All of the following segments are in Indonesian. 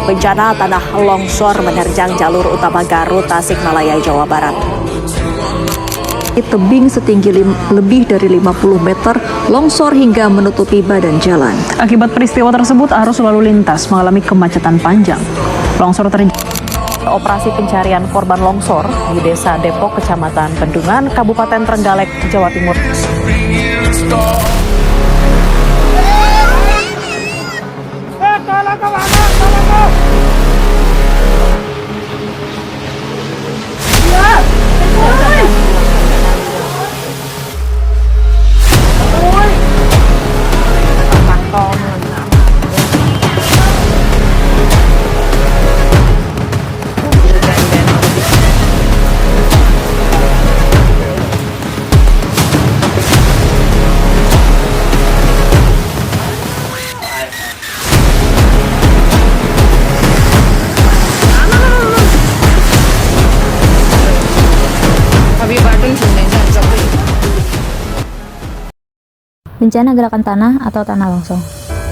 bencana tanah longsor menerjang jalur utama Garut, Tasikmalaya, Jawa Barat. Tebing setinggi lebih dari 50 meter longsor hingga menutupi badan jalan. Akibat peristiwa tersebut, arus lalu lintas mengalami kemacetan panjang. Longsor terjadi. Operasi pencarian korban longsor di Desa Depok, Kecamatan Bendungan, Kabupaten Trenggalek, Jawa Timur. Bencana gerakan tanah atau tanah longsor.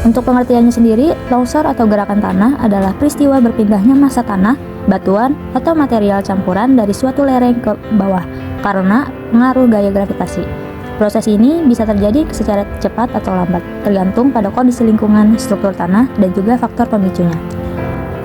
Untuk pengertiannya sendiri, longsor atau gerakan tanah adalah peristiwa berpindahnya massa tanah, batuan, atau material campuran dari suatu lereng ke bawah karena pengaruh gaya gravitasi. Proses ini bisa terjadi secara cepat atau lambat, tergantung pada kondisi lingkungan, struktur tanah, dan juga faktor pemicunya.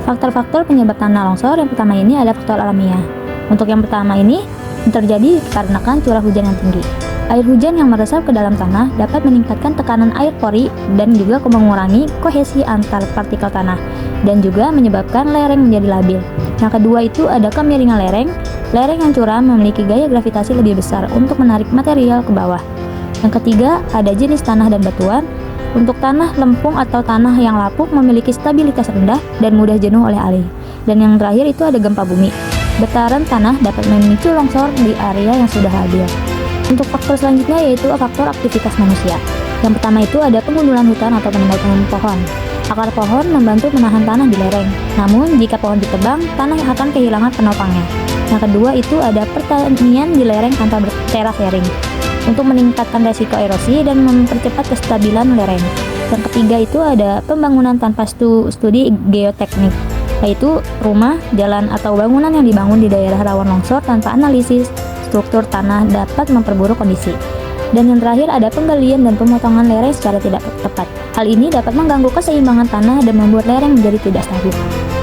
Faktor-faktor penyebab tanah longsor yang pertama ini ada faktor alamiah. Untuk yang pertama ini terjadi dikarenakan curah hujan yang tinggi. Air hujan yang meresap ke dalam tanah dapat meningkatkan tekanan air pori dan juga mengurangi kohesi antar partikel tanah dan juga menyebabkan lereng menjadi labil. Yang kedua itu ada kemiringan lereng. Lereng yang curam memiliki gaya gravitasi lebih besar untuk menarik material ke bawah. Yang ketiga ada jenis tanah dan batuan. Untuk tanah lempung atau tanah yang lapuk memiliki stabilitas rendah dan mudah jenuh oleh air. Dan yang terakhir itu ada gempa bumi. Getaran tanah dapat memicu longsor di area yang sudah labil. Untuk faktor selanjutnya yaitu faktor aktivitas manusia. Yang pertama itu ada pengundulan hutan atau penebangan pohon. Akar pohon membantu menahan tanah di lereng. Namun jika pohon ditebang, tanah akan kehilangan penopangnya. Yang kedua itu ada pertanian di lereng tanpa terasering untuk meningkatkan resiko erosi dan mempercepat kestabilan lereng. Yang ketiga itu ada pembangunan tanpa studi geoteknik, yaitu rumah, jalan, atau bangunan yang dibangun di daerah rawan longsor tanpa analisis struktur tanah dapat memperburuk kondisi. Dan yang terakhir ada penggalian dan pemotongan lereng secara tidak tepat. Hal ini dapat mengganggu keseimbangan tanah dan membuat lereng menjadi tidak stabil.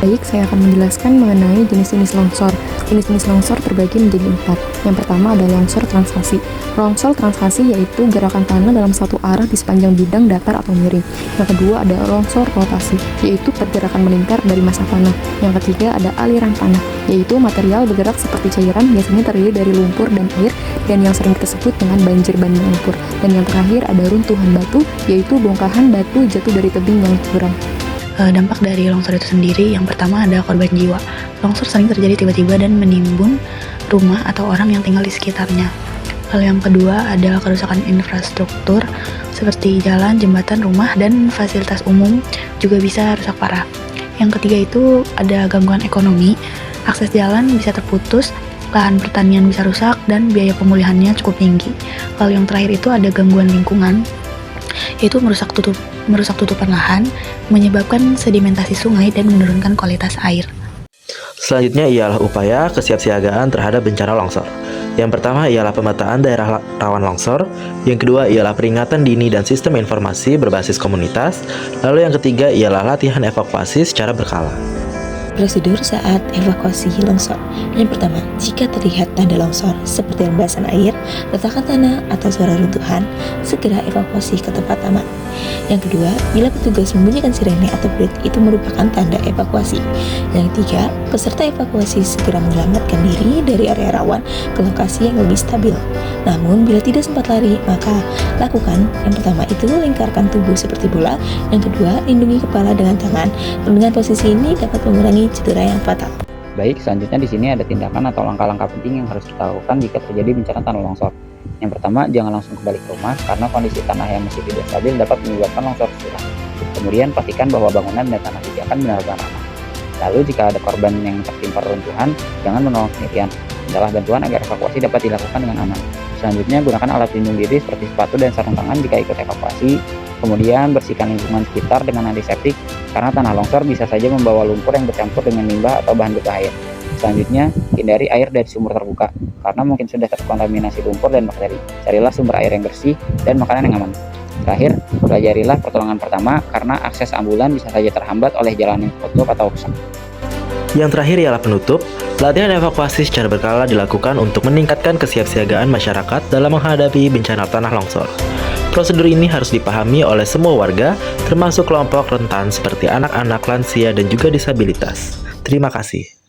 Baik, saya akan menjelaskan mengenai jenis-jenis longsor. Jenis-jenis longsor terbagi menjadi 4. Yang pertama ada longsor transvasi. Longsor transvasi yaitu gerakan tanah dalam satu arah di sepanjang bidang datar atau miring. Yang kedua ada longsor rotasi, yaitu pergerakan melingkar dari massa tanah. Yang ketiga ada aliran tanah, yaitu material bergerak seperti cairan, biasanya terdiri dari lumpur dan air, dan yang sering kita sebut dengan banjir bandang lumpur. Dan yang terakhir ada runtuhan batu, yaitu bongkahan batu jatuh dari tebing yang curam. Dampak dari longsor itu sendiri, yang pertama ada korban jiwa. Longsor sering terjadi tiba-tiba dan menimbun rumah atau orang yang tinggal di sekitarnya. Lalu yang kedua ada kerusakan infrastruktur seperti jalan, jembatan, rumah, dan fasilitas umum juga bisa rusak parah. Yang ketiga itu ada gangguan ekonomi, akses jalan bisa terputus, lahan pertanian bisa rusak, dan biaya pemulihannya cukup tinggi. Lalu yang terakhir itu ada gangguan lingkungan, yaitu merusak tutupan lahan, menyebabkan sedimentasi sungai dan menurunkan kualitas air. Selanjutnya ialah upaya kesiapsiagaan terhadap bencana longsor. Yang pertama ialah pemetaan daerah rawan longsor, yang kedua ialah peringatan dini dan sistem informasi berbasis komunitas, lalu yang ketiga ialah latihan evakuasi secara berkala. Prosedur saat evakuasi longsor. Yang pertama, jika terlihat tanda longsor seperti rembesan air, retakan tanah atau suara runtuhan, segera evakuasi ke tempat aman. Yang kedua, bila petugas membunyikan sirene atau berit, itu merupakan tanda evakuasi. Yang ketiga, peserta evakuasi segera menyelamatkan diri dari area rawan ke lokasi yang lebih stabil. Namun, bila tidak sempat lari, maka lakukan yang pertama itu lingkarkan tubuh seperti bola, yang kedua lindungi kepala dengan tangan. Dengan posisi ini dapat mengurangi cedera yang fatal. Baik, selanjutnya di sini ada tindakan atau langkah-langkah penting yang harus kita lakukan jika terjadi bencana tanah longsor. Yang pertama, jangan langsung kembali ke rumah karena kondisi tanah yang masih tidak stabil dapat menyebabkan longsor susulan. Kemudian pastikan bahwa bangunan dan tanah disediakan benar-benar aman. Lalu jika ada korban yang tertimpa runtuhan, jangan menolong sendirian. Mintalah bantuan agar evakuasi dapat dilakukan dengan aman. Selanjutnya, gunakan alat pelindung diri seperti sepatu dan sarung tangan jika ikut evakuasi. Kemudian bersihkan lingkungan sekitar dengan antiseptik karena tanah longsor bisa saja membawa lumpur yang bercampur dengan limbah atau bahan berbahaya. Selanjutnya, hindari air dari sumber terbuka karena mungkin sudah terkontaminasi lumpur dan bakteri. Carilah sumber air yang bersih dan makanan yang aman. Terakhir, pelajarilah pertolongan pertama karena akses ambulan bisa saja terhambat oleh jalan yang tertutup atau rusak. Yang terakhir ialah penutup. Pelatihan evakuasi secara berkala dilakukan untuk meningkatkan kesiapsiagaan masyarakat dalam menghadapi bencana tanah longsor. Prosedur ini harus dipahami oleh semua warga, termasuk kelompok rentan seperti anak-anak, lansia, dan juga disabilitas. Terima kasih.